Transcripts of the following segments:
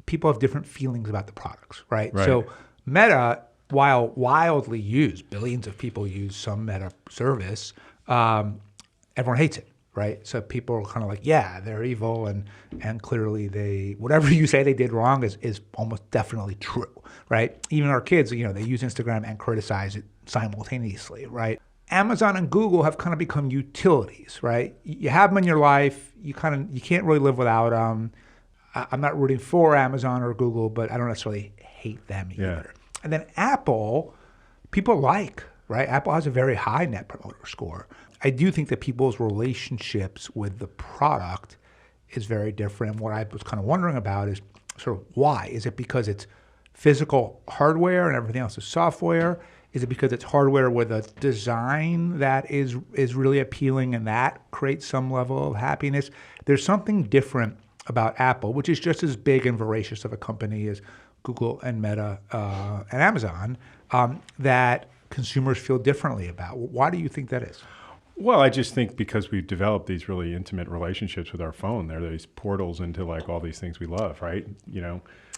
people have different feelings about the products, right? Right. So Meta, while wildly used, billions of people use some Meta service, everyone hates it, right? So people are kind of like, yeah, they're evil, and clearly whatever you say they did wrong is almost definitely true, right? Even our kids, they use Instagram and criticize it simultaneously, right? Amazon and Google have kind of become utilities, right? You have them in your life, you can't really live without them. I'm not rooting for Amazon or Google, but I don't necessarily hate them either. And then Apple, people like, right? Apple has a very high net promoter score. I do think that people's relationships with the product is very different. And what I was kind of wondering about is sort of why? Is it because it's physical hardware and everything else is software? Is it because it's hardware with a design that is really appealing and that creates some level of happiness? There's something different about Apple, which is just as big and voracious of a company as Google and Meta and Amazon, that consumers feel differently about. Why do you think that is? Well, I just think because we've developed these really intimate relationships with our phone, they're these portals into like all these things we love, right?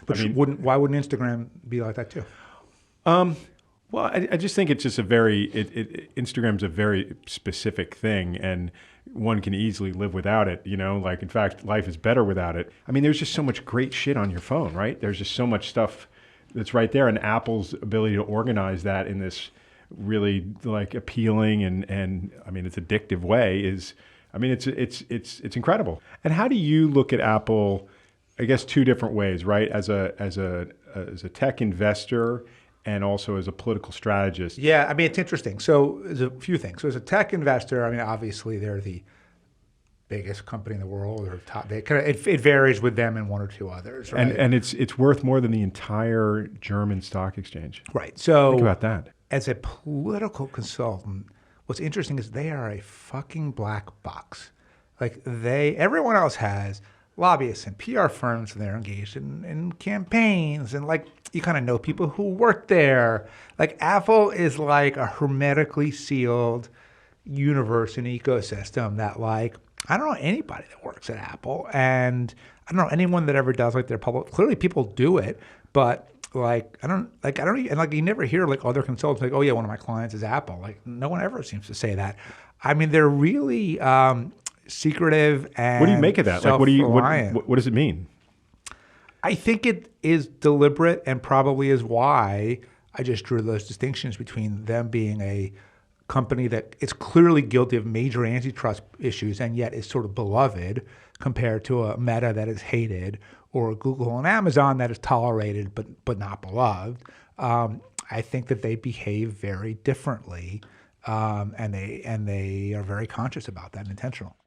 But why wouldn't Instagram be like that too? Well, I just think it's just Instagram's a very specific thing, and one can easily live without it, like in fact, life is better without it. I mean, there's just so much great shit on your phone, right? There's just so much stuff that's right there, and Apple's ability to organize that in this really like appealing and I mean, it's addictive way it's incredible. And how do you look at Apple? I guess two different ways, right? As a tech investor and also as a political strategist. Yeah, I mean, it's interesting. So there's a few things. So as a tech investor, I mean, obviously they're the biggest company in the world, or top. It varies with them and one or two others, right? And it's worth more than the entire German stock exchange. Right. So think about that. As a political consultant, what's interesting is they are a fucking black box. Like everyone else has lobbyists and PR firms, and they're engaged in campaigns, and like you kind of know people who work there. Like Apple is like a hermetically sealed universe and ecosystem that like I don't know anybody that works at Apple, and I don't know anyone that ever does like their public. Clearly, people do it, but I don't even, like you never hear like other consultants like, oh yeah, one of my clients is Apple. Like no one ever seems to say that. I mean, they're really secretive and what do you make of that? Like, what does it mean? I think it is deliberate and probably is why I just drew those distinctions between them being a company that is clearly guilty of major antitrust issues and yet is sort of beloved compared to a Meta that is hated, or a Google and Amazon that is tolerated but not beloved. I think that they behave very differently, and they are very conscious about that and intentional.